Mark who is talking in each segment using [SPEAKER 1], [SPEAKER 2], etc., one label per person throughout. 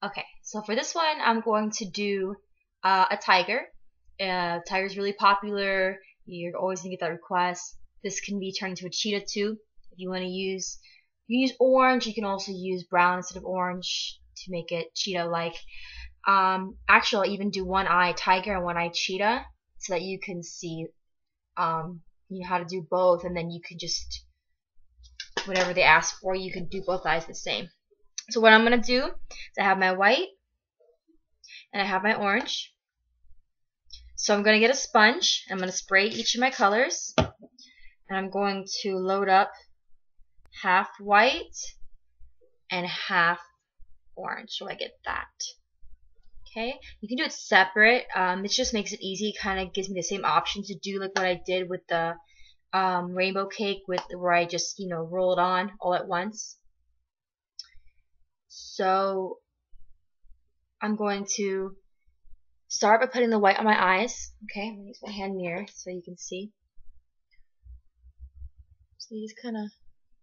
[SPEAKER 1] Okay, so for this one, I'm going to do a tiger. Tiger's really popular. You're always gonna get that request. This can be turned into a cheetah too. If you want to use, you use orange. You can also use brown instead of orange to make it cheetah-like. Actually, I'll even do one-eye tiger and one-eye cheetah so that you can see, how to do both, and then you can just whatever they ask for, you can do both eyes the same. So what I'm gonna do is I have my white and I have my orange. So I'm going to get a sponge. I'm going to spray each of my colors. And I'm going to load up half white and half orange. So I get that. Okay. You can do it separate. It just makes it easy. It kind of gives me the same option to do like what I did with the rainbow cake where I just, roll it on all at once. So I'm going to start by putting the white on my eyes. Okay, I'm going to use my hand mirror so you can see. So you just kind of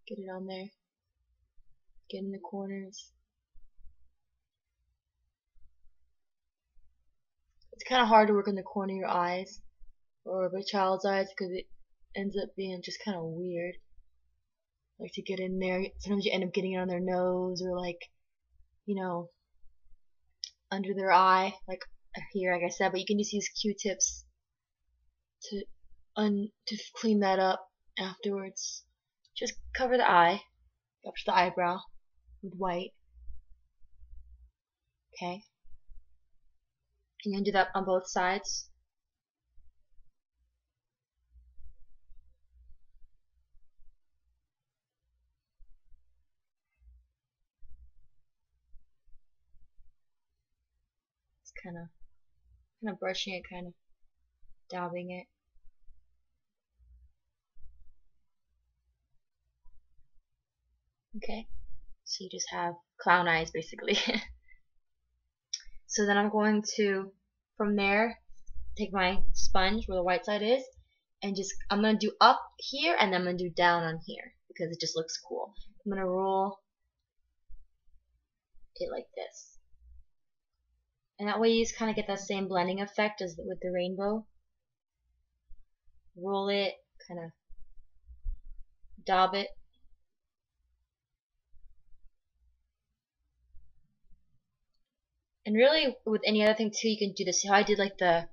[SPEAKER 1] get it on there. Get in the corners. It's kind of hard to work in the corner of your eyes or of a child's eyes because it ends up being just kind of weird. Like to get in there. Sometimes you end up getting it on their nose or like, under their eye, like here, like I said, but you can just use Q-tips to clean that up afterwards. Just cover the eye, up to the eyebrow with white. Okay. You're gonna do that on both sides. Just kind of brushing it, kind of dabbing it. Okay, so you just have clown eyes basically. So then I'm going to, from there, take my sponge where the white side is, and I'm going to do up here and then I'm going to do down on here because it just looks cool. I'm going to roll it like this. And that way you just kind of get that same blending effect as with the rainbow. Roll it, kind of dab it. And really, with any other thing too, you can do this. See how I did like the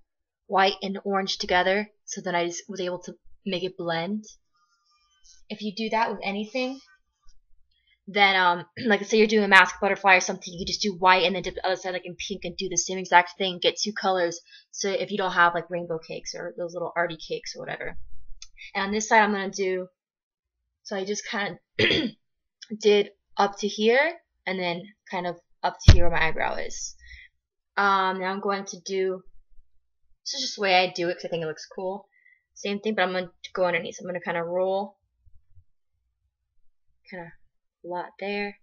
[SPEAKER 1] white and orange together? So then I just was able to make it blend. If you do that with anything, then like say you're doing a mask butterfly or something, you can just do white and then dip the other side like in pink and do the same exact thing, get two colors. So if you don't have like rainbow cakes or those little arty cakes or whatever. And on this side I'm gonna do, so I just kind of did up to here and then kind of up to here where my eyebrow is. Now I'm going to do, this is just the way I do it because I think it looks cool. Same thing, but I'm going to go underneath. So I'm going to kind of roll, kind of a lot there,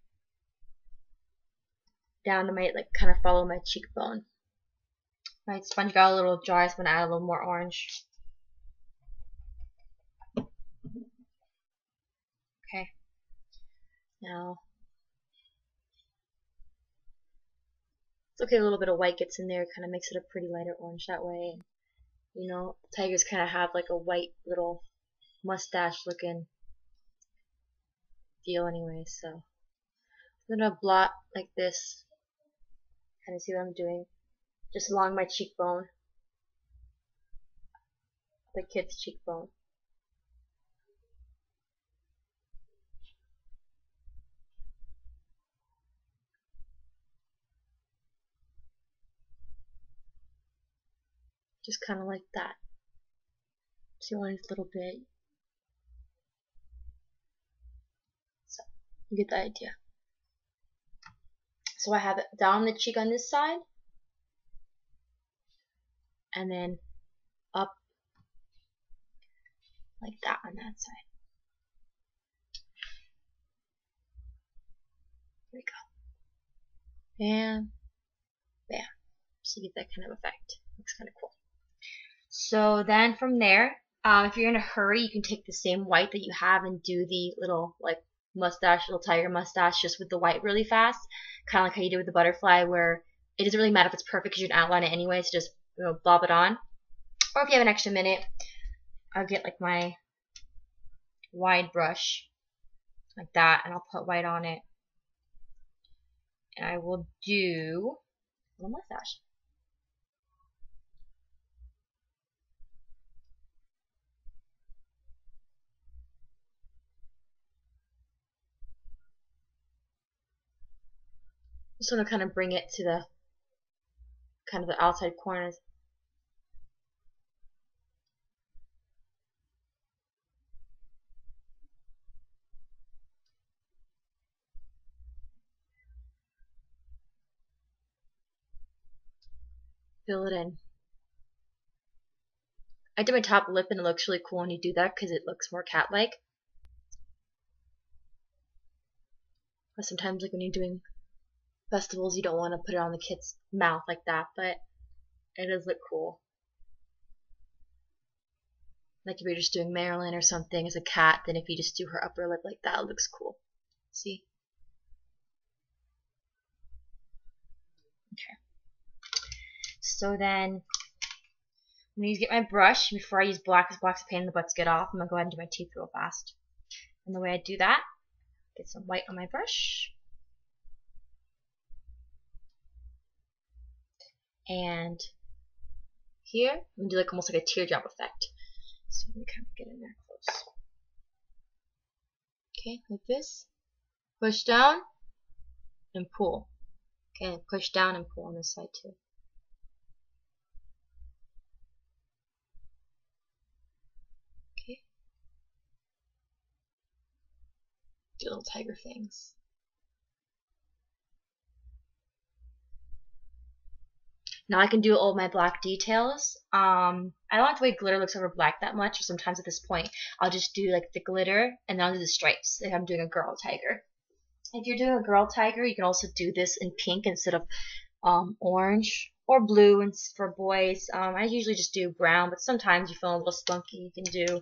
[SPEAKER 1] down to my, like, kind of follow my cheekbone. My sponge got a little dry, so I'm going to add a little more orange. Okay. Now, it's okay, a little bit of white gets in there, kind of makes it a pretty lighter orange that way. Tigers kind of have like a white little mustache looking deal anyway, so I'm gonna blot like this. Kind of see what I'm doing, just along my cheekbone, the kid's cheekbone. Just kind of like that. See one little bit. So you get the idea. So I have it down the cheek on this side, and then up like that on that side. There we go. Bam, bam. So you get that kind of effect. Looks kind of cool. So then from there, if you're in a hurry, you can take the same white that you have and do the little like mustache, little tiger mustache, just with the white really fast. kind of like how you did with the butterfly, where it doesn't really matter if it's perfect because you can outline it anyway, so just blob it on. Or if you have an extra minute, I'll get like my wide brush like that, and I'll put white on it, and I will do a little mustache. Just want to kind of bring it to the kind of the outside corners. Fill it in. I did my top lip, and it looks really cool when you do that because it looks more cat-like. But sometimes, like when you're doing festivals, you don't want to put it on the kid's mouth like that, but it does look cool. Like if you're just doing Marilyn or something as a cat, then if you just do her upper lip like that, it looks cool. See? Okay. So then, I'm going to get my brush before I use black, because black's a pain in the butt to get off. I'm going to go ahead and do my teeth real fast. And the way I do that, get some white on my brush. And here, I'm going to do like almost like a teardrop effect. So I'm going to kind of get in there close. Okay, like this. Push down and pull. Okay, and push down and pull on this side too. Okay. Do little tiger things. Now I can do all my black details. I don't like the way glitter looks over black that much, or sometimes at this point I'll just do like the glitter and then I'll do the stripes if I'm doing a girl tiger. If you're doing a girl tiger, you can also do this in pink instead of orange or blue and for boys. I usually just do brown, but sometimes you feel a little spunky, you can do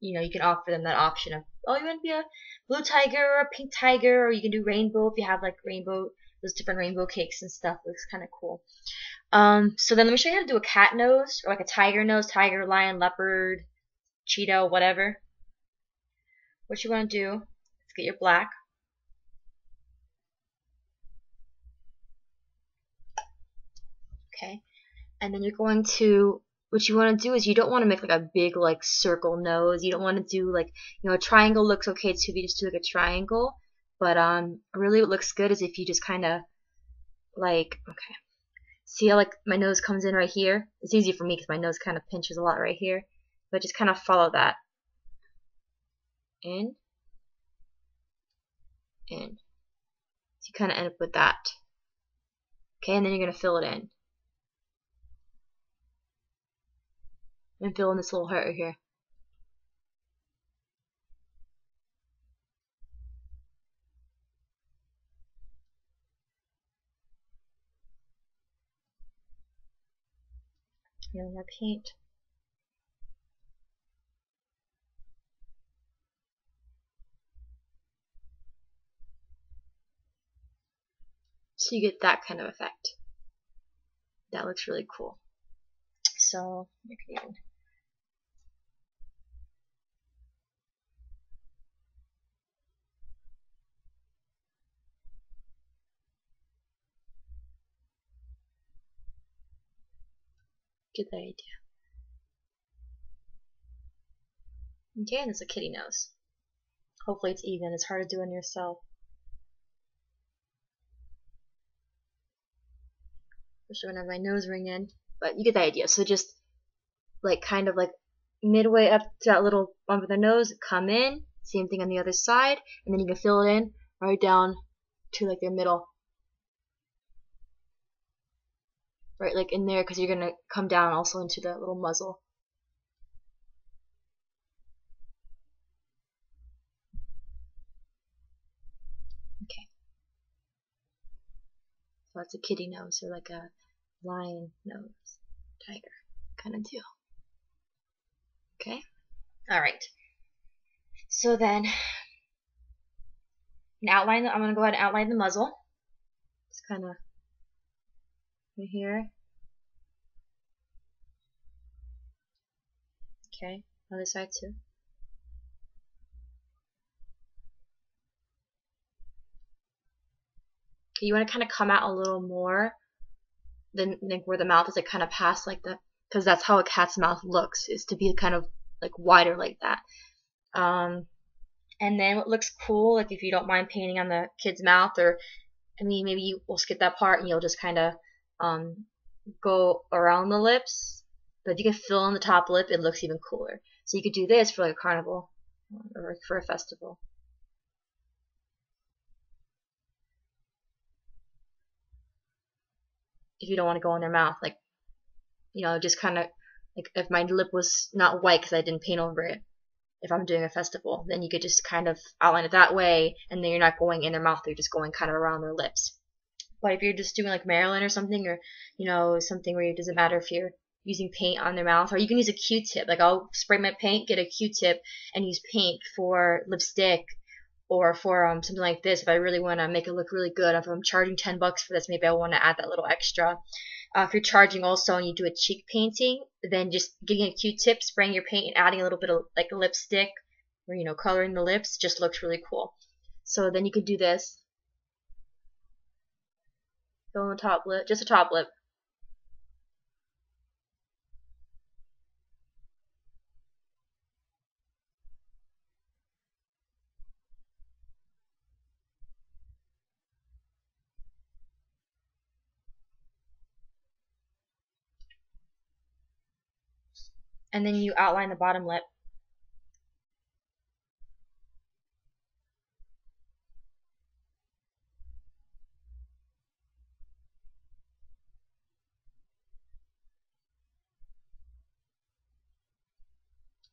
[SPEAKER 1] you can offer them that option of, oh, you want to be a blue tiger or a pink tiger, or you can do rainbow if you have like rainbow, those different rainbow cakes and stuff. It looks kind of cool. So then let me show you how to do a cat nose, or like a tiger nose, tiger, lion, leopard, cheetah, whatever. What you want to do is get your black. Okay. And then you're going to, what you want to do is you don't want to make like a big like circle nose. You don't want to do like, a triangle looks okay too if you just do like a triangle. But really what looks good is if you just kind of like, okay. See how like my nose comes in right here? It's easy for me because my nose kind of pinches a lot right here. But just kind of follow that. In. In. So you kind of end up with that. Okay, and then you're going to fill it in. And fill in this little heart right here. Feeling my paint. So you get that kind of effect. That looks really cool. So you can even get the idea. Okay, and it's a kitty nose. Hopefully it's even. It's hard to do on yourself. Especially when I have my nose ring in. But you get the idea. So just like kind of like midway up to that little bump of the nose, come in. Same thing on the other side. And then you can fill it in right down to like their middle. Right like in there because you're going to come down also into the little muzzle. Okay. So that's a kitty nose or like a lion nose, tiger kind of deal. Okay. Alright. So then And outline. I'm gonna go ahead and outline the muzzle. Just kind of right here. Okay, other side too. You want to kind of come out a little more than like where the mouth is, like kind of past like the, because that's how a cat's mouth looks, is to be kind of like wider like that. And then what looks cool, like if you don't mind painting on the kid's mouth, or I mean maybe you will skip that part and you'll just kind of go around the lips, but if you can fill in the top lip, it looks even cooler. So you could do this for like a carnival or for a festival. If you don't want to go in their mouth, like, you know, just kind of like if my lip was not white because I didn't paint over it, if I'm doing a festival, then you could just kind of outline it that way, and then you're not going in their mouth, you're just going kind of around their lips. But if you're just doing like Maryland or something, or you know, something where it doesn't matter if you're using paint on their mouth, or you can use a Q-tip. Like I'll spray my paint, get a Q-tip, and use paint for lipstick, or for something like this. If I really want to make it look really good, if I'm charging $10 for this, maybe I want to add that little extra. If you're charging also and you do a cheek painting, then just getting a Q-tip, spraying your paint, and adding a little bit of like lipstick, or you know, coloring the lips, just looks really cool. So then you could do this. Fill in the top lip, just a top lip. And then you outline the bottom lip.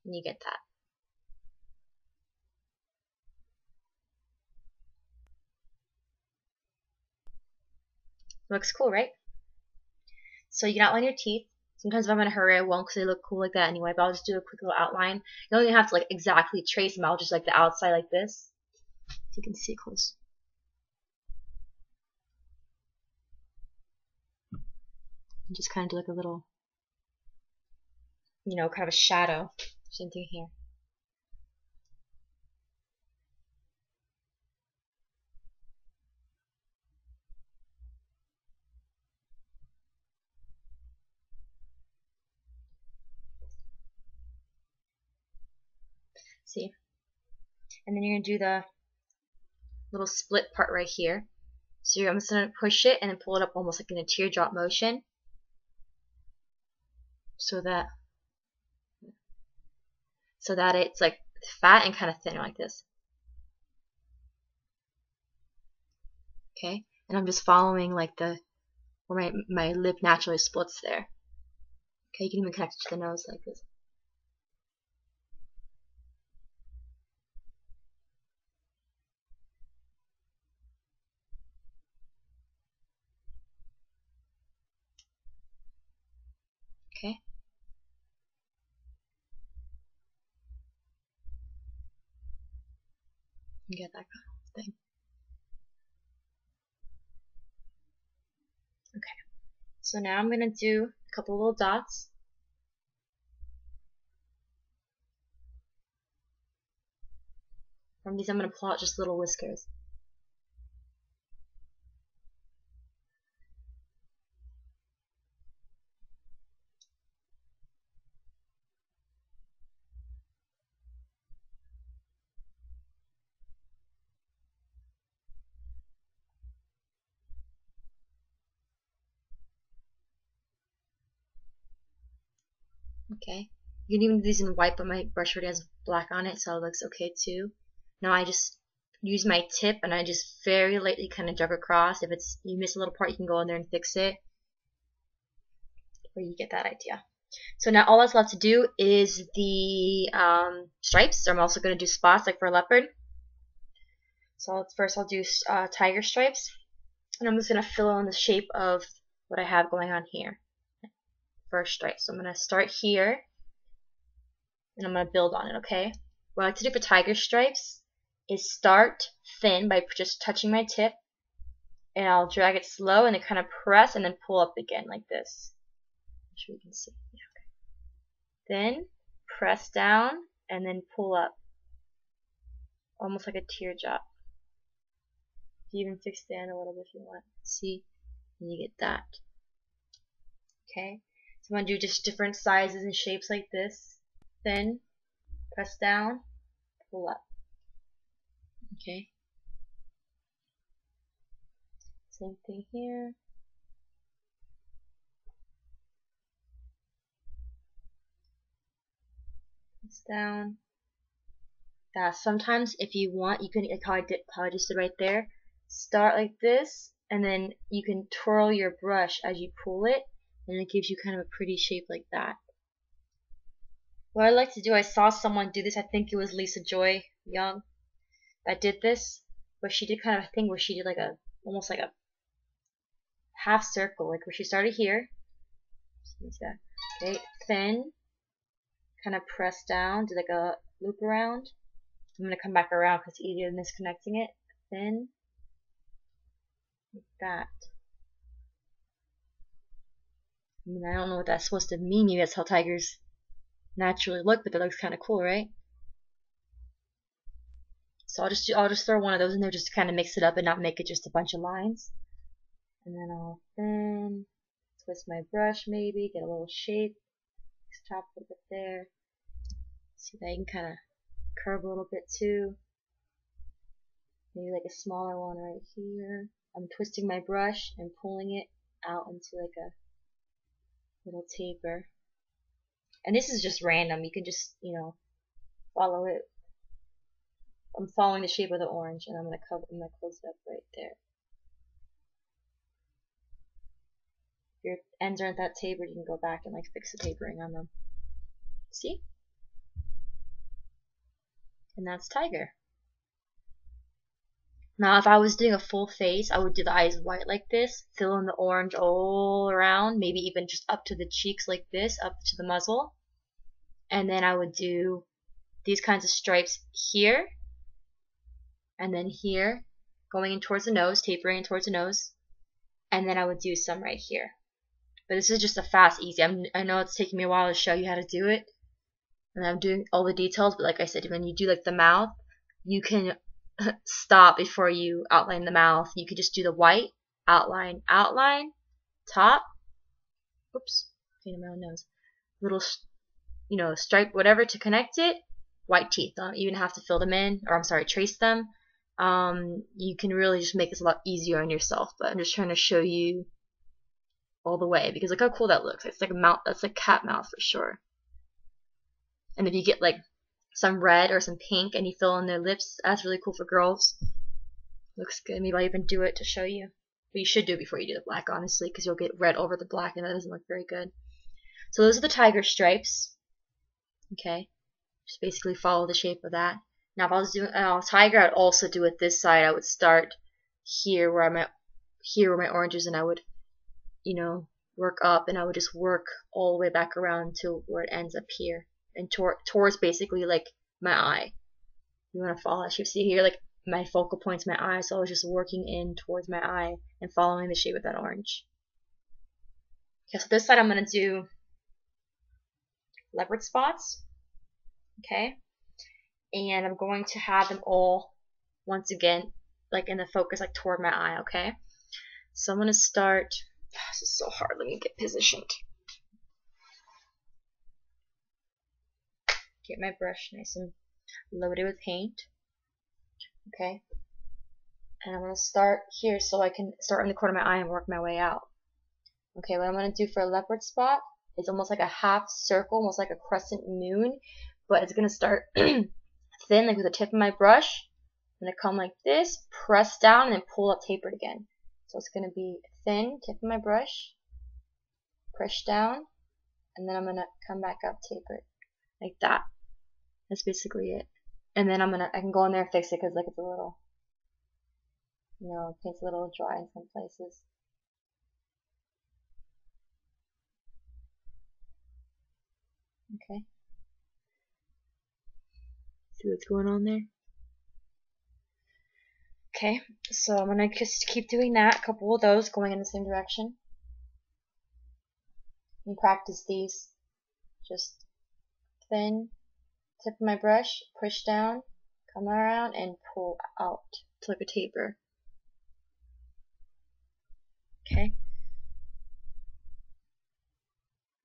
[SPEAKER 1] And you get that. Looks cool, right? So you can outline your teeth. Sometimes if I'm in a hurry, I won't because they look cool like that anyway, but I'll just do a quick little outline. You don't even have to like exactly trace them out, just like the outside like this. So you can see close. And just kind of do like a little, you know, kind of a shadow. Same thing here. See? And then you're going to do the little split part right here. So I'm just going to push it and then pull it up almost like in a teardrop motion. So that it's like fat and kind of thinner like this. Okay? And I'm just following like the where my lip naturally splits there. Okay, you can even connect it to the nose like this. Okay. You get that kind of thing. Okay. So now I'm gonna do a couple little dots. From these I'm gonna pull out just little whiskers. Okay. You can even do these in white, but my brush already has black on it, so it looks okay too. Now I just use my tip and I just very lightly kind of jog across. If it's you miss a little part, you can go in there and fix it. Or you get that idea. So now all that's left to do is the stripes. So I'm also going to do spots like for a leopard. So first I'll do tiger stripes. And I'm just going to fill in the shape of what I have going on here. First stripe. So I'm going to start here. And I'm going to build on it, okay? What I like to do for tiger stripes is start thin by just touching my tip, and I'll drag it slow and then kind of press and then pull up again like this. I'm sure you can see. Then press down and then pull up, almost like a teardrop. You even fix the end a little bit if you want. See? And you get that. Okay? So I'm going to do just different sizes and shapes like this. Thin, press down, pull up. Okay? Same thing here. Press down. Sometimes if you want, you can, like how I just did right there, start like this, and then you can twirl your brush as you pull it, and it gives you kind of a pretty shape like that. What I like to do, I saw someone do this, I think it was Lisa Joy Young that did this, where she did kind of a thing where she did like almost like a half circle, like where she started here, okay, thin, kind of press down, do like a loop around. I'm going to come back around because it's easier than disconnecting it. Thin, like that. I mean, I don't know what that's supposed to mean. Maybe that's how tigers naturally look, but that looks kind of cool, right? So I'll just throw one of those in there just to kind of mix it up and not make it just a bunch of lines. And then I'll thin, twist my brush maybe, get a little shape, top a little bit there. See that you can kind of curve a little bit too. Maybe like a smaller one right here. I'm twisting my brush and pulling it out into like a little taper. And this is just random. You can just, follow it. I'm following the shape of the orange, and I'm gonna close it up right there. If your ends aren't that tapered, you can go back and like fix the tapering on them. See? And that's tiger. Now, if I was doing a full face, I would do the eyes white like this, fill in the orange all around, maybe even just up to the cheeks like this, up to the muzzle. And then I would do these kinds of stripes here, and then here, going in towards the nose, tapering in towards the nose, and then I would do some right here. But this is just a fast, easy. I know it's taking me a while to show you how to do it, and I'm doing all the details, but like I said, when you do like the mouth, you can stop before you outline the mouth. You could just do the white, outline, outline, top, oops, painted my own nose, little, stripe, whatever to connect it, white teeth. Don't even have to fill them in, or I'm sorry, trace them. You can really just make this a lot easier on yourself, but I'm just trying to show you all the way, because look how cool that looks. It's like a mouth, that's like cat mouth for sure. And if you get like some red or some pink and you fill in their lips, that's really cool for girls. Looks good. Maybe I'll even do it to show you. But you should do it before you do the black, honestly, because you'll get red over the black and that doesn't look very good. So those are the tiger stripes. Okay. Just basically follow the shape of that. Now if I was doing a tiger, I'd also do it this side. I would start here where I'm at, here where my orange is, and I would, work up, and I would just work all the way back around to where it ends up here. And towards basically like my eye. You want to follow that shape. See here, like my focal point's my eye, so I was just working in towards my eye and following the shape of that orange. Okay, so this side I'm going to do leopard spots. Okay, and I'm going to have them all once again like in the focus, like toward my eye. Okay, so I'm going to start. This is so hard. Let me get positioned. Get my brush nice and loaded with paint. Okay, and I'm going to start here so I can start in the corner of my eye and work my way out. Okay, what I'm going to do for a leopard spot is almost like a half circle, almost like a crescent moon, but it's going to start thin, like with the tip of my brush. I'm going to come like this, press down, and then pull up tapered again. So it's going to be thin, tip of my brush, push down, and then I'm going to come back up tapered, like that. That's basically it. And then I can go in there and fix it because like it's a little, paint's a little dry in some places. Okay. See what's going on there? Okay, so I'm gonna just keep doing that, a couple of those going in the same direction. And practice these. Just thin, tip of my brush, push down, come around, and pull out to like a taper. Okay.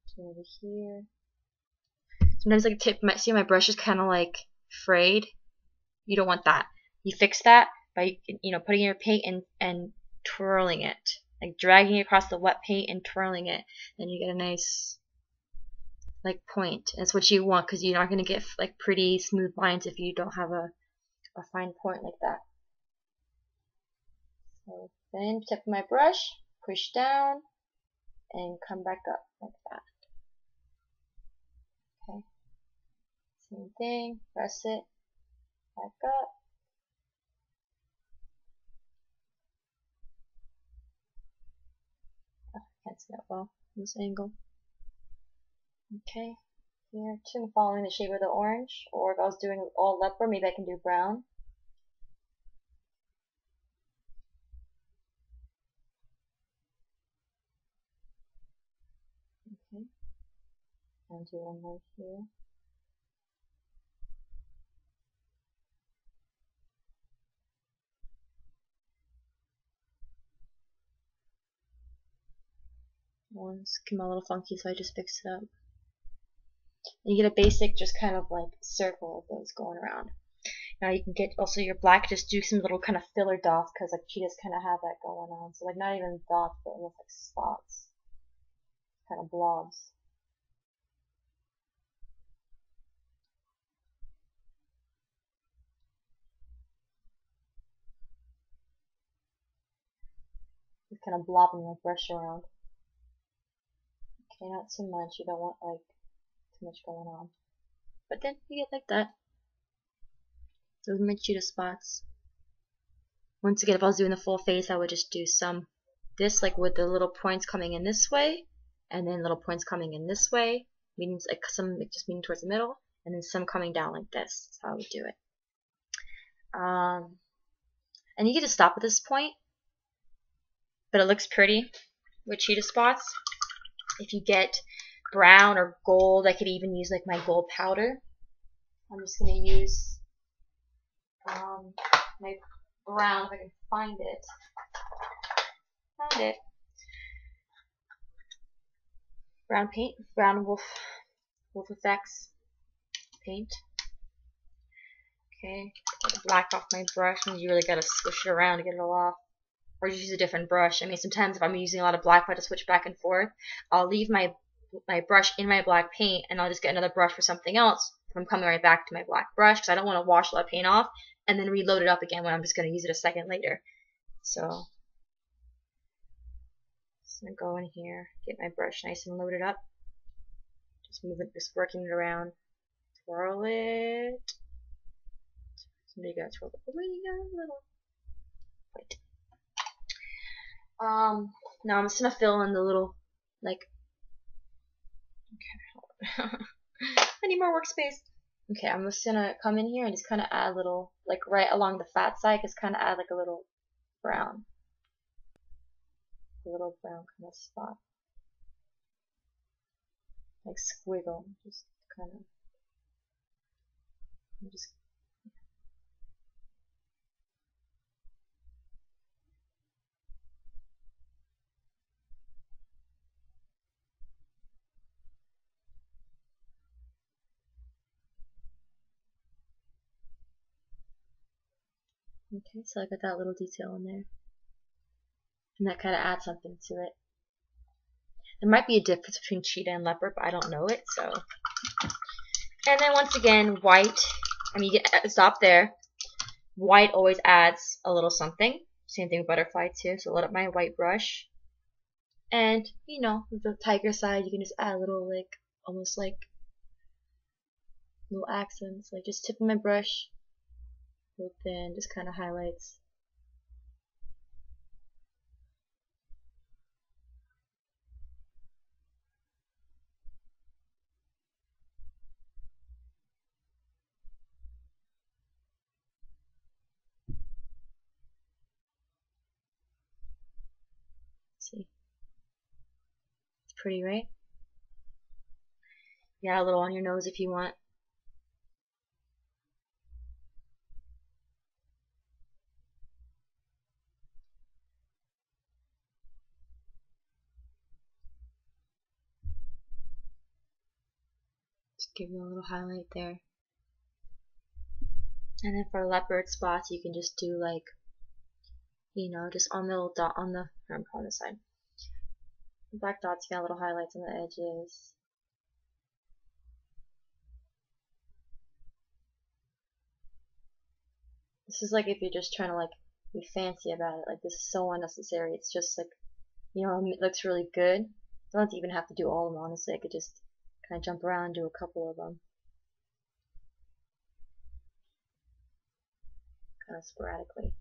[SPEAKER 1] So over here. Sometimes like tip might see my brush is kind of like frayed. You don't want that. You fix that by putting your paint and twirling it, like dragging it across the wet paint and twirling it, and you get a nice like point. That's what you want because you're not gonna get like pretty smooth lines if you don't have a fine point like that. So then tip my brush, push down, and come back up like that. Okay. Same thing, press it, back up. Oh, I can't see that well from this angle. Okay, here too, following the shape of the orange, or if I was doing all leopard, maybe I can do brown. Okay, and do one more here. One's came out a little funky, so I just fixed it up. And you get a basic, just kind of like circle of those going around. Now you can get also your black, just do some little kind of filler dots, because like cheetahs kind of have that going on. So like not even dots, but almost like spots, kind of blobs. Just kind of blobbing my brush around. Okay, not too much. You don't want like too much going on. But then you get like that. Those are my cheetah spots. Once again, if I was doing the full face, I would just do this like with the little points coming in this way, and then little points coming in this way, meaning like some just meaning towards the middle, and then some coming down like this. That's how I would do it. And you get to stop at this point, but it looks pretty with cheetah spots. If you get brown or gold, I could even use like my gold powder. I'm just gonna use my brown if I can find it. Found it. Brown paint, brown wolf effects paint. Okay, get the black off my brush, and you really gotta swish it around to get it all off. Or just use a different brush. I mean, sometimes if I'm using a lot of black, if I just switch back and forth, I'll leave my brush in my black paint, and I'll just get another brush for something else. If I'm coming right back to my black brush, because I don't want to wash a lot of paint off and then reload it up again when I'm just going to use it a second later. So, just going to go in here, get my brush nice and loaded up. Just working it around. Twirl it. Somebody got to twirl it. Oh, you got a little. Wait. Now I'm just gonna fill in the little, like, okay, I need more workspace. Okay, I'm just gonna come in here and just kind of add a little, like right along the fat side, just kind of add like a little brown kind of spot, like squiggle, just kind of, just. Okay, so I got that little detail in there. And that kind of adds something to it. There might be a difference between cheetah and leopard, but I don't know it, so. And then once again, white. I mean, you get, stop there. White always adds a little something. Same thing with butterfly too. So load up my white brush. And, with the tiger side, you can just add a little, like, almost like little accents. Like, just tip of my brush. Real thin, just kind of highlights. See, it's pretty, right? You got a little on your nose if you want. Just give you a little highlight there. And then for leopard spots, you can just do like, you know, just on the little dot on the, I'm on the side. The black dots, you got little highlights on the edges. This is like if you're just trying to like be fancy about it. Like this is so unnecessary. It's just like, you know, it looks really good. I don't even have to do all of them, honestly. I could just kind of jump around and do a couple of them. Kind of sporadically.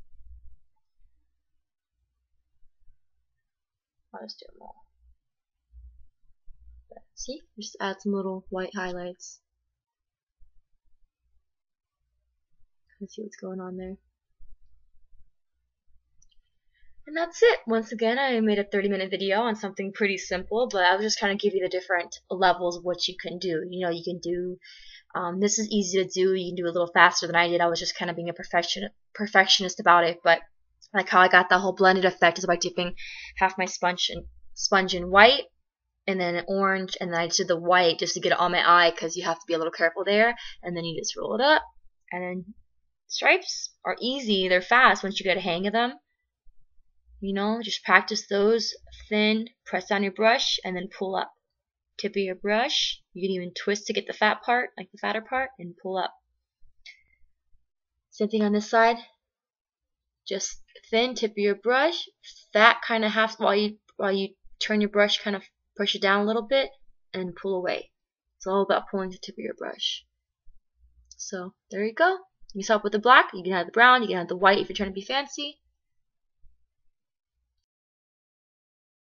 [SPEAKER 1] I'll just do them all. But see? Just add some little white highlights. Kind of see what's going on there. And that's it. Once again, I made a 30-minute video on something pretty simple, but I was just kind of give you the different levels of what you can do. You know, you can do, this is easy to do. You can do a little faster than I did. I was just kind of being a perfectionist about it, but like how I got that whole blended effect is by dipping half my sponge in white and then orange, and then I did the white just to get it on my eye because you have to be a little careful there, and then you just roll it up, and then stripes are easy. They're fast once you get a hang of them. You know, just practice those, thin, press down your brush, and then pull up. Tip of your brush, you can even twist to get the fat part, like the fatter part, and pull up. Same thing on this side. Just thin, tip of your brush, fat kind of half, while you turn your brush, kind of push it down a little bit, and pull away. It's all about pulling the tip of your brush. So, there you go. You can start with the black, you can add the brown, you can add the white if you're trying to be fancy.